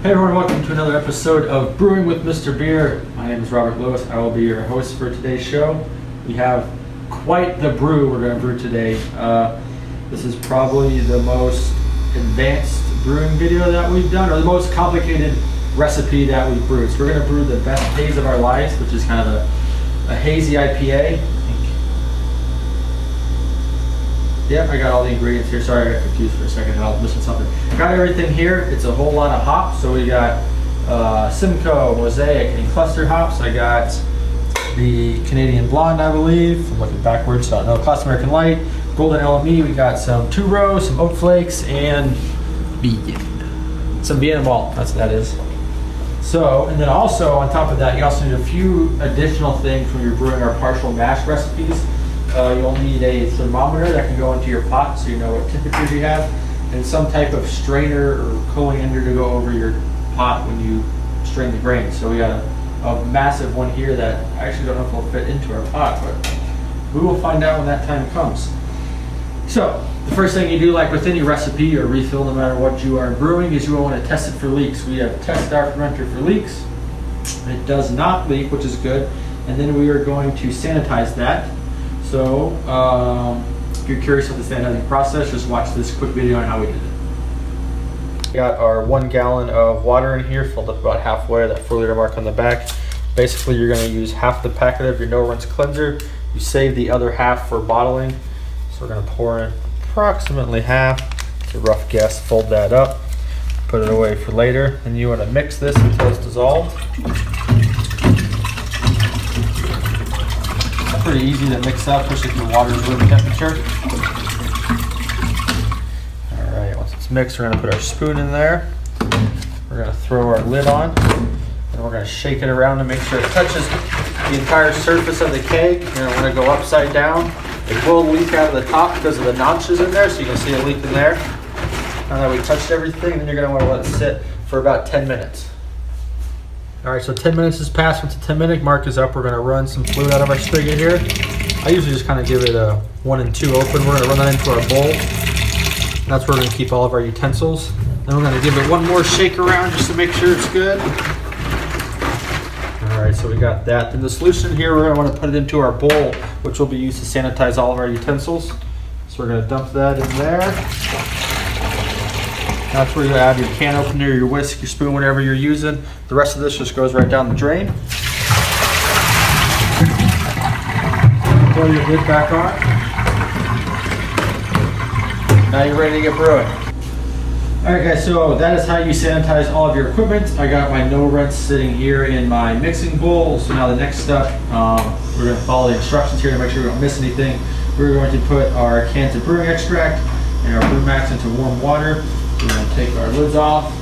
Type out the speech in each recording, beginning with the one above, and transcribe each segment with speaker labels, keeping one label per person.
Speaker 1: Hey everyone, welcome to another episode of Brewing with Mr.Beer. My name is Robert Lewis. I will be your host for today's show. We have quite the brew we're going to brew today. This is probably the most advanced brewing video that we've done, or the most complicated recipe that we've brewed. So we're going to brew the best haze of our lives, which is kind of a hazy IPA. Yeah, I got all the ingredients here. Sorry, I got confused for a second. I was missing something. Got everything here. It's a whole lot of hops. So we got Simcoe, Mosaic, and cluster hops. I got the Canadian Blonde, I believe. I'm looking backwards, so no, Classic American Light, Golden LME. We got some two rows, some oat flakes, and some Vienna malt. That's what that is. So, and then also on top of that, you also need a few additional things when you're brewing our partial mash recipes. You'll need a thermometer that can go into your pot so you know what temperatures you have, and some type of strainer or colander to go over your pot when you strain the grains. So we got a massive one here that I actually don't know if will fit into our pot, but we will find out when that time comes. So the first thing you do, like with any recipe or refill, no matter what you are brewing, is you will want to test it for leaks. We have tested our fermenter for leaks. It does not leak, which is good. And then we are going to sanitize that. So, if you're curious about the sanitizing process, just watch this quick video on how we did it. We got our 1 gallon of water in here, filled up about halfway, that 4-liter mark on the back. Basically, you're going to use half the packet of your no-rinse cleanser. You save the other half for bottling. So we're going to pour in approximately half. It's a rough guess. Fold that up, put it away for later. And you want to mix this until it's dissolved. Pretty easy to mix up, especially if your water is room temperature. Alright, once it's mixed, we're going to put our spoon in there. We're going to throw our lid on, and we're going to shake it around to make sure it touches the entire surface of the keg. You're going to want to go upside down. It will leak out of the top because of the notches in there, so you can see it leak in there. Now that we touched everything, then you're going to want to let it sit for about 10 minutes. Alright, so 10 minutes has passed. Once the 10-minute mark is up, we're going to run some fluid out of our spigot here. I usually just kind of give it a 1 and 2 open. We're going to run that into our bowl. That's where we're going to keep all of our utensils. Then we're going to give it one more shake around just to make sure it's good. Alright, so we got that. Then the solution here, we're going to want to put it into our bowl, which will be used to sanitize all of our utensils. So we're going to dump that in there. That's where you add your can opener, your whisk, your spoon, whatever you're using. The rest of this just goes right down the drain. Throw your lid back on. Now you're ready to get brewing. Alright guys, so that is how you sanitize all of your equipment. I got my no-rinse sitting here in my mixing bowl. So now the next step, we're going to follow the instructions here to make sure we don't miss anything. We're going to put our cans of brewing extract and our brew max into warm water. We're going to take our lids off.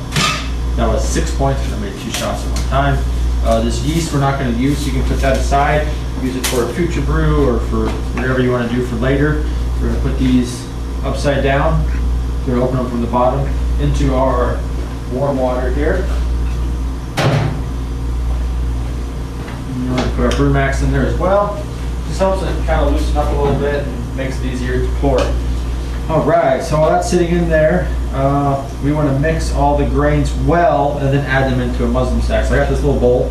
Speaker 1: That was 6 points because I made 2 shots at one time. This yeast we're not going to use, so you can put that aside. Use it for a future brew or for whatever you want to do for later. We're going to put these upside down. We're going to open them from the bottom into our warm water here. And we're going to put our brew max in there as well. This helps it kind of loosen up a little bit and makes it easier to pour. Alright, so while that's sitting in there, we want to mix all the grains well and then add them into a muslin sack. So I got this little bowl,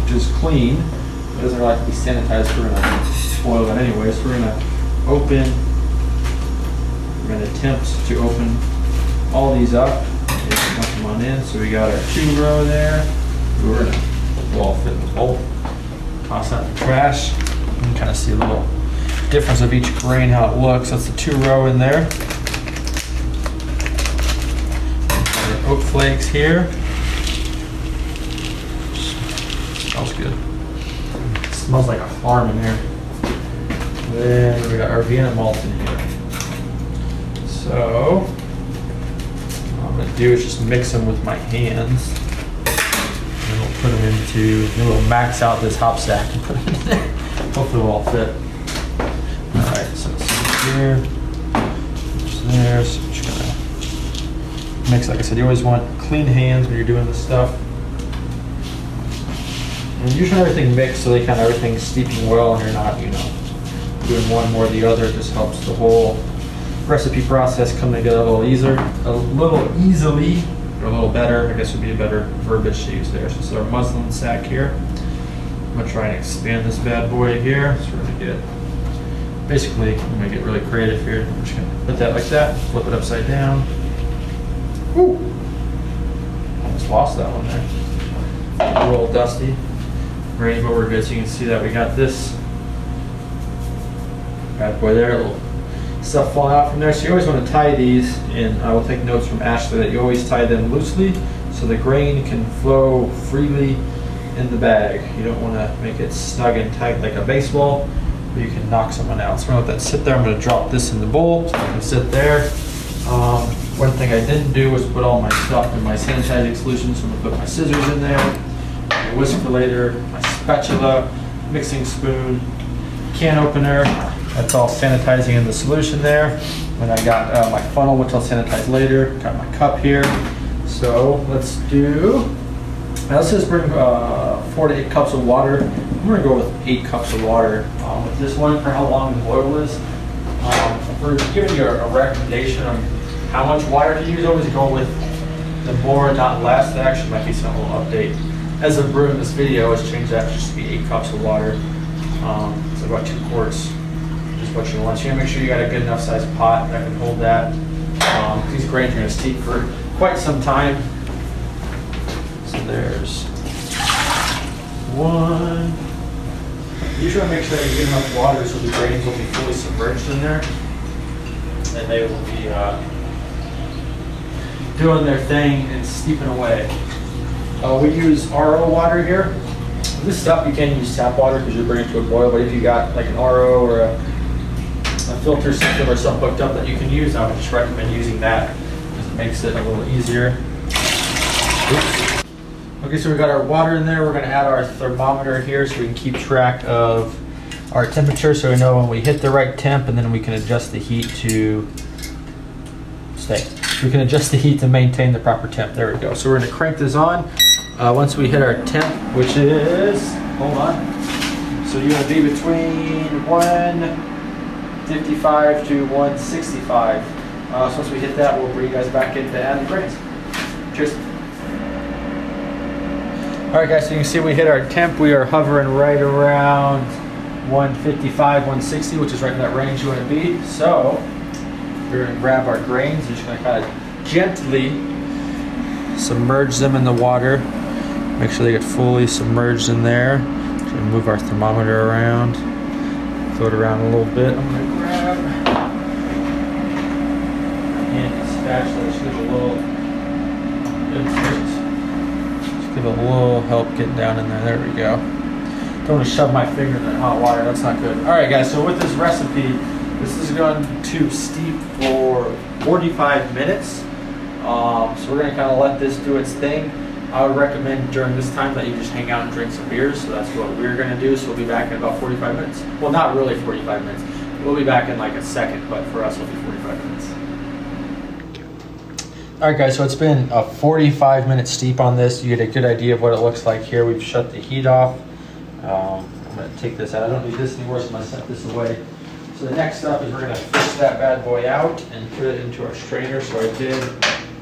Speaker 1: which is clean. It doesn't really like to be sanitized. We're going to spoil that anyway. So we're going to attempt to open all these up. Dump them on in. So we got our 2 row there. We're going to all fit in the bowl. Toss that in the trash. You can kind of see a little difference of each grain, how it looks. That's the 2 row in there. Our oat flakes here. Smells good. It smells like a farm in here. Then we got our Vienna malt in here. So what I'm going to do is just mix them with my hands. And we'll put them into, we'll max out this hop sack and put them in there. Hopefully we'll all fit. Alright, so it's here, it's there, so I'm just gonna mix. Like I said, you always want clean hands when you're doing this stuff. And usually everything mixed so they kind of everything's steeping well and you're not, doing one more than the other. It just helps the whole recipe process come together a little easily. or a little better, I guess would be a better verbiage to use there. So this is our muslin sack here. I'm gonna try and expand this bad boy here. So we're gonna get, basically, I'm gonna get really creative here. I'm just gonna put that like that, flip it upside down. Woo! Almost lost that one there. A little dusty. Ready, but we're good. So you can see that we got this bad boy there, a little stuff falling out from there. So you always want to tie these, and I will take notes from Ashley that you always tie them loosely so the grain can flow freely in the bag. You don't want to make it snug and tight like a baseball, but you can knock someone out. So I'm going to let that sit there. I'm going to drop this in the bowl so it can sit there. One thing I didn't do was put all my stuff in my sanitizing solution, so I'm going to put my scissors in there, my whisk for later, my spatula, mixing spoon, can opener. That's all sanitizing in the solution there. And I got my funnel, which I'll sanitize later. Got my cup here. So let's do, now let's just bring 4 to 8 cups of water. I'm gonna go with 8 cups of water with this one for how long the boil is. We're giving you a recommendation on how much water to use. Always go with the more, not less. That actually might be some little update. As I'm brewing this video, let's change that to just be 8 cups of water. So about 2 quarts. What you want. So you gotta make sure you got a good enough sized pot that can hold that. These grains are gonna steep for quite some time. So there's 1. You try to make sure that you get enough water so the grains will be fully submerged in there, and they will be doing their thing and steeping away. We use RO water here. This stuff you can't use tap water because you're bringing it to a boil, but if you got like an RO or a filter system or something hooked up that you can use, I would just recommend using that because it makes it a little easier. Oops. Okay, so we got our water in there. We're going to add our thermometer here so we can keep track of our temperature, so we know when we hit the right temp, and then we can adjust the heat to stay. We can adjust the heat to maintain the proper temp. There we go. So we're going to crank this on. Once we hit our temp, which is, hold on, so you're going to be between 155 to 165. So once we hit that, we'll bring you guys back in to add the grains. Cheers. All right, guys, so you can see we hit our temp. We are hovering right around 155, 160, which is right in that range you want to be. So we're going to grab our grains. You're just going to kind of gently submerge them in the water. Make sure they get fully submerged in there. Just gonna move our thermometer around, float around a little bit. I'm gonna grab and a spatula. Just give a little help getting down in there. There we go. Don't want to shove my finger in that hot water. That's not good. All right, guys. So with this recipe, this is going to steep for 45 minutes. So we're gonna kind of let this do its thing. I would recommend during this time that you just hang out and drink some beers. So that's what we're going to do. So we'll be back in about 45 minutes. Well, not really 45 minutes. We'll be back in like a second, but for us, it'll be 45 minutes. All right, guys, so it's been a 45-minute steep on this. You get a good idea of what it looks like here. We've shut the heat off. I'm going to take this out. I don't need this anymore, so I'm going to set this away. So the next step is we're going to fish that bad boy out and put it into our strainer. So I did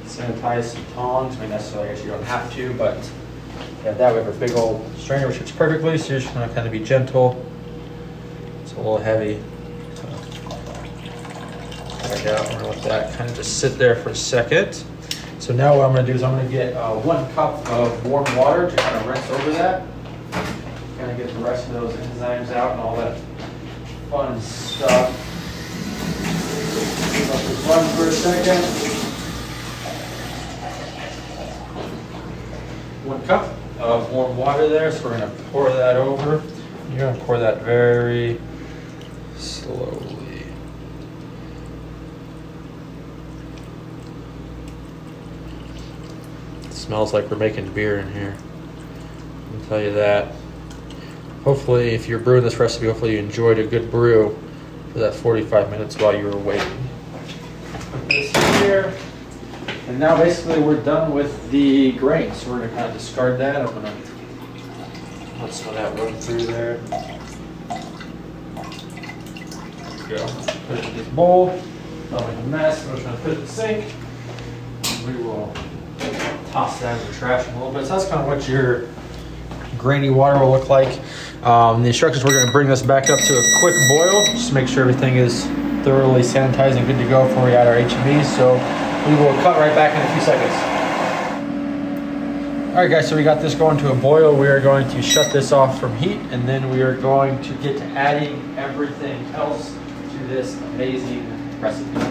Speaker 1: sanitize some tongs. I mean, necessarily, I guess you don't have to, but yeah, that we have a big old strainer which fits perfectly. So you're just going to kind of be gentle. It's a little heavy. So, back out. We're going to let that kind of just sit there for a second. So now what I'm going to do is I'm going to get 1 cup of warm water to kind of rinse over that. Kind of get the rest of those enzymes out and all that fun stuff. Let this run for a second. 1 cup of warm water there, so we're going to pour that over. You're going to pour that very slowly. It smells like we're making beer in here. I'll tell you that. Hopefully, if you're brewing this recipe, hopefully you enjoyed a good brew for that 45 minutes while you were waiting. Put this here. And now basically we're done with the grain, so we're going to kind of discard that. I'm going to let some of that run through there. There we go. Put it in this bowl. Not like a mess. I'm just going to put it in the sink. We will toss that in the trash a little bit. So that's kind of what your grainy water will look like. The instructions, we're going to bring this back up to a quick boil, just to make sure everything is thoroughly sanitized and good to go before we add our HMEs. So we will cut right back in a few seconds. All right, guys, so we got this going to a boil. We are going to shut this off from heat, and then we are going to get to adding everything else to this amazing recipe.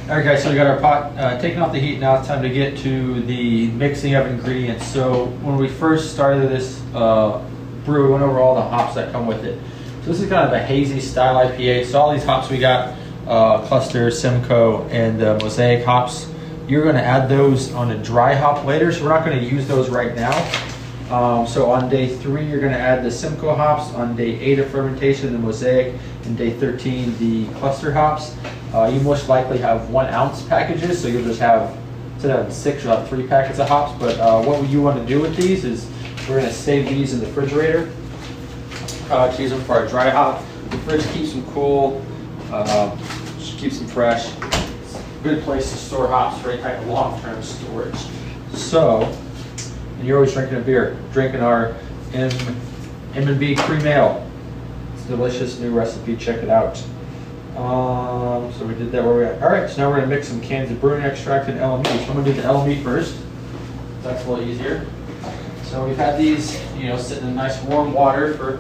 Speaker 1: All right, guys, so we got our pot taken off the heat. Now it's time to get to the mixing of ingredients. So when we first started this brew, we went over all the hops that come with it. So this is kind of a hazy style IPA. So all these hops we got, Cluster, Simcoe, and Mosaic hops. You're going to add those on a dry hop later, so we're not going to use those right now. So on day 3, you're going to add the Simcoe hops. On day 8 of fermentation, the Mosaic, and day 13, the Cluster hops. You most likely have 1 ounce packages, so you'll just have, instead of 6, you'll have 3 packets of hops. But what you want to do with these is we're going to save these in the refrigerator to use them for our dry hop. The fridge keeps them cool, just keeps them fresh. Good place to store hops for any type of long-term storage. So, and you're always drinking a beer. Drinking our M&B Cream Ale. It's a delicious new recipe. Check it out. So we did that where we're at. All right, so now we're going to mix some cans of brewing extract and LME. So I'm going to do the LME first. That's a little easier. So we've had these, sitting in nice warm water for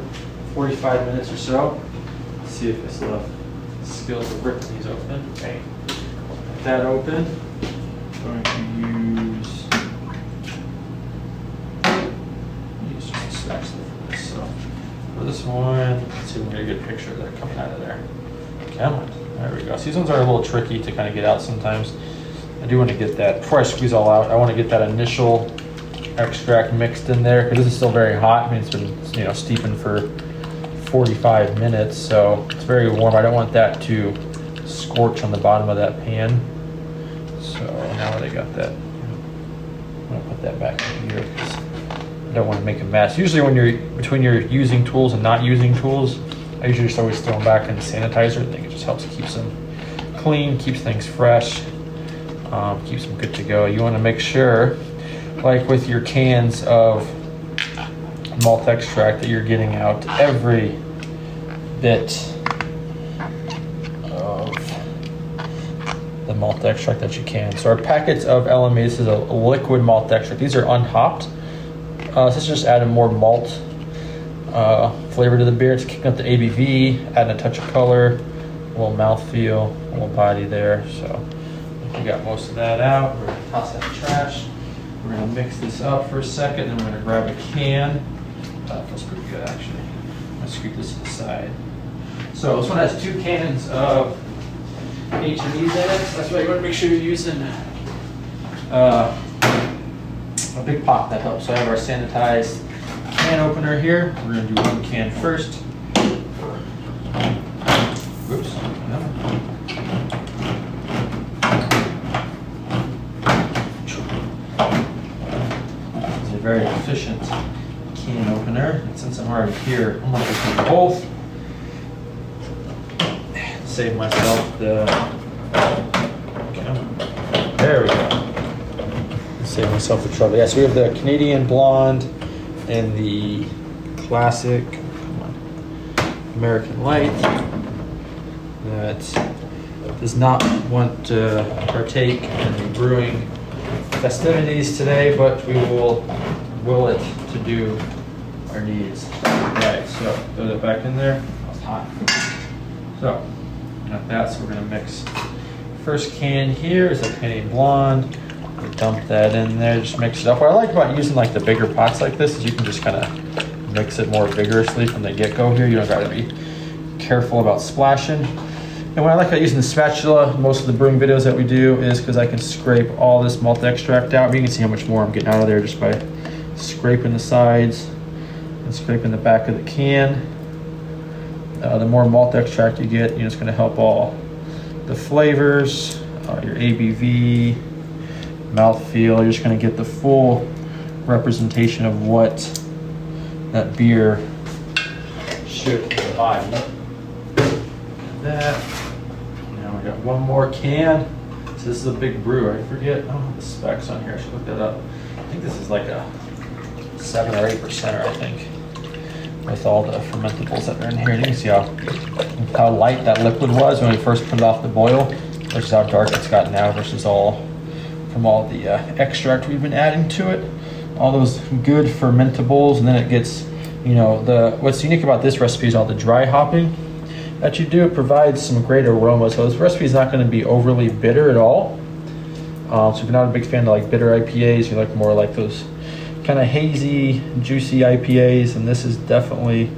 Speaker 1: 45 minutes or so. Let's see if I still have skills of ripping these open. Okay. That open. I'm going to use just a spatula for this. So for this one, let's see if we can get a good picture of that coming out of there. Come on. There we go. So these ones are a little tricky to kind of get out sometimes. I do want to get that, before I squeeze all out, I want to get that initial extract mixed in there because this is still very hot. I mean, it's been steeping for 45 minutes, so it's very warm. I don't want that to scorch on the bottom of that pan. So now that I got that, I'm gonna put that back in here because I don't want to make a mess. Usually when between you're using tools and not using tools, I usually just always throw them back in the sanitizer. I think it just helps keep them clean, keeps things fresh, keeps them good to go. You want to make sure, like with your cans of malt extract, that you're getting out every bit of the malt extract that you can. So our packets of LME, this is a liquid malt extract. These are unhopped. This is just adding more malt flavor to the beer. It's kicking up the ABV, adding a touch of color, a little mouthfeel, a little body there. So we got most of that out. We're gonna toss that in the trash. We're gonna mix this up for a second, then we're gonna grab a can. That feels pretty good, actually. I'm gonna scoop this to the side. So this one has 2 cans of HMEs in it. That's why you want to make sure you're using a big pot. That helps. So I have our sanitized can opener here. We're going to do 1 can first. Oops. No. It's a very efficient can opener. And since I'm already here, I'm going to do both. Save myself the. There we go. Save myself the trouble. Yeah, so we have the Canadian Blonde and the classic American Light that does not want to partake in the brewing festivities today, but we will will it to do our needs. Right, so throw that back in there. That was hot. So got that, so we're gonna mix. First can here is a Canadian Blonde. We dump that in there, just mix it up. What I like about using like the bigger pots like this is you can just kind of mix it more vigorously from the get-go here. You don't gotta be careful about splashing. And what I like about using the spatula, most of the brewing videos that we do, is because I can scrape all this malt extract out. You can see how much more I'm getting out of there just by scraping the sides and scraping the back of the can. The more malt extract you get, it's going to help all the flavors, your ABV, mouthfeel. You're just going to get the full representation of what that beer should provide. That. Now we got 1 more can. So this is a big brew. I forget. I don't have the specs on here. I should look that up. I think this is like a 7 or 8%, I think, with all the fermentables that are in here. You can see how light that liquid was when we first put it off the boil, versus how dark it's got now, versus all from all the extract we've been adding to it. All those good fermentables, and then it gets, you know, what's unique about this recipe is all the dry hopping that you do. It provides some great aroma. So this recipe is not going to be overly bitter at all. So if you're not a big fan of like bitter IPAs, you like more like those kind of hazy, juicy IPAs, and this is definitely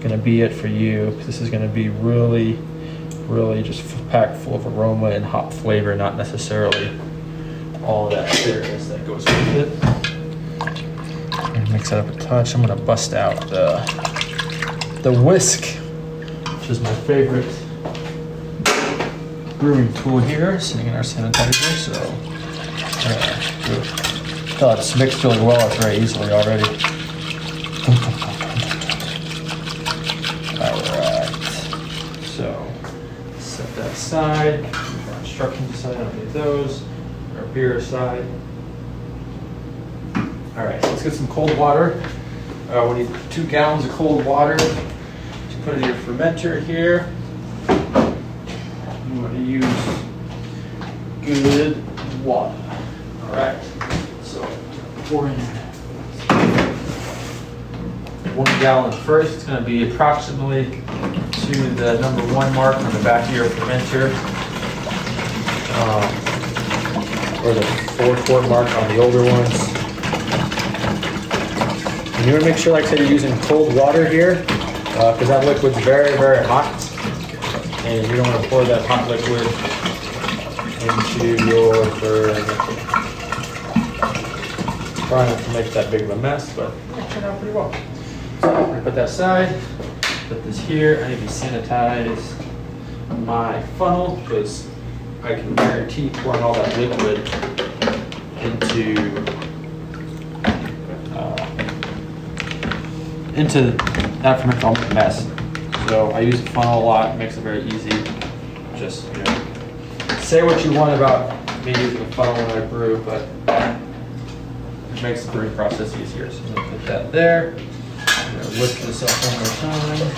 Speaker 1: going to be it for you. This is going to be really, really just packed full of aroma and hop flavor, not necessarily all that bitterness that goes with it. Mix it up a touch. I'm going to bust out the whisk, which is my favorite brewing tool here, sitting in our sanitizer. So tell it's mixed really well. It's very easily already. All right. So set that aside. Our instructions aside. I don't need those. Our beer aside. All right, so let's get some cold water. We need 2 gallons of cold water. Just put it in your fermenter here. You want to use good water. All right, so pour in 1 gallon first. It's going to be approximately to the number 1 mark on the back of your fermenter, or the 4-quart mark on the older ones. And you want to make sure, like I said, you're using cold water here, because that liquid's very, very hot, and you don't want to pour that hot liquid into your fermenter. Try not to make that big of a mess, but it turned out pretty well. So I'm going to put that aside, put this here. I need to sanitize my funnel, because I can guarantee pouring all that liquid into that fermenter will make a mess. So I use a funnel a lot. It makes it very easy. Just, you know, say what you want about me using a funnel when I brew, but it makes the brewing process easier. So I'm going to put that there. I'm going to lift this up one more time.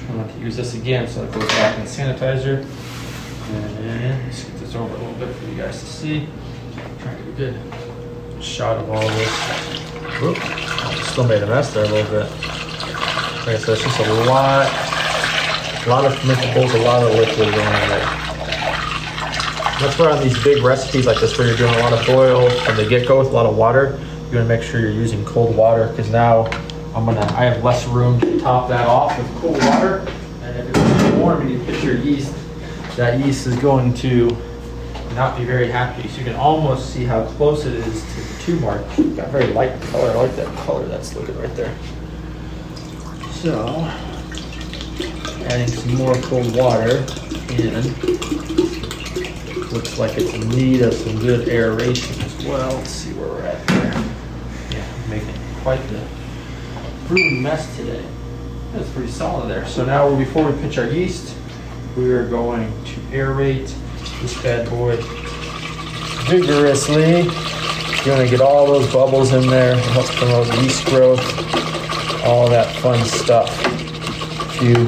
Speaker 1: I'm going to use this again so it goes back in the sanitizer. And let's get this over a little bit for you guys to see. Try to get a good shot of all this. Whoop. Still made a mess there a little bit. Like I said, it's just a lot of fermentables, a lot of liquid going in there. That's why on these big recipes like this, where you're doing a lot of boil from the get-go with a lot of water, you want to make sure you're using cold water, because now I have less room to top that off with cold water. And if it's warm and you put your yeast, that yeast is going to not be very happy. So you can almost see how close it is to the 2 mark. Got very light color. I like that color that's looking right there. So adding some more cold water in. Looks like it's in need of some good aeration as well. Let's see where we're at there. Yeah, making quite the brewing mess today. That's pretty solid there. So now before we pitch our yeast, we are going to aerate this bad boy vigorously. You want to get all those bubbles in there. It helps promote yeast growth, all that fun stuff. If you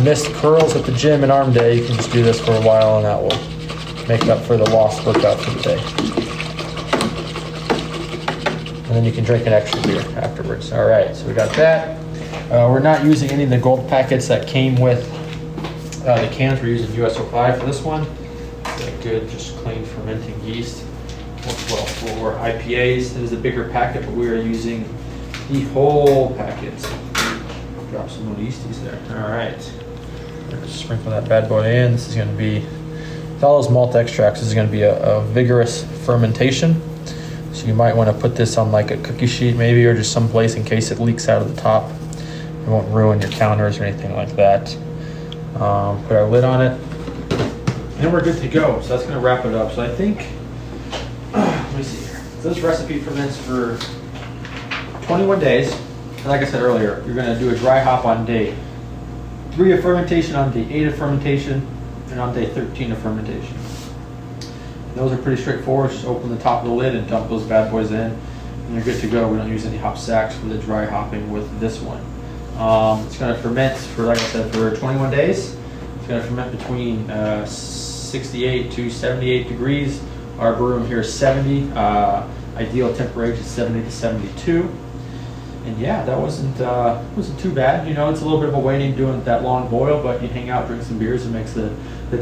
Speaker 1: missed curls at the gym and arm day, you can just do this for a while and that will make up for the lost workout for the day. And then you can drink an extra beer afterwards. All right, so we got that. We're not using any of the gold packets that came with the cans. We're using US-05 for this one. Good, just clean fermenting yeast. Works well for IPAs. It is a bigger packet, but we are using the whole packet. Drop some little yeasties there. All right. We're going to sprinkle that bad boy in. This is going to be, with all those malt extracts, this is going to be a vigorous fermentation. So you might want to put this on like a cookie sheet maybe, or just someplace in case it leaks out of the top. It won't ruin your counters or anything like that. Put our lid on it. And we're good to go. So that's going to wrap it up. So I think, let me see here. So this recipe ferments for 21 days. And like I said earlier, you're going to do a dry hop on day 3 of fermentation, on day 8 of fermentation, and and on day 13 of fermentation. And those are pretty straightforward. Just open the top of the lid and dump those bad boys in, and you're good to go. We don't use any hop sacks for the dry hopping with this one. It's going to ferment for, like I said, for 21 days. It's going to ferment between 68 to 78 degrees. Our brew room here is 70. Ideal temperature is 70 to 72. And yeah, that wasn't too bad. You know, it's a little bit of a waiting doing that long boil, but you hang out, drink some beers, it makes the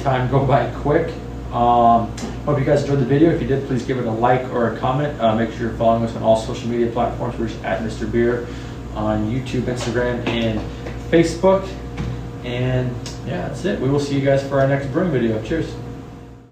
Speaker 1: time go by quick. Hope you guys enjoyed the video. If you did, please give it a like or a comment. Make sure you're following us on all social media platforms. We're at Mr.Beer on YouTube, Instagram, and Facebook. And yeah, that's it. We will see you guys for our next brewing video. Cheers.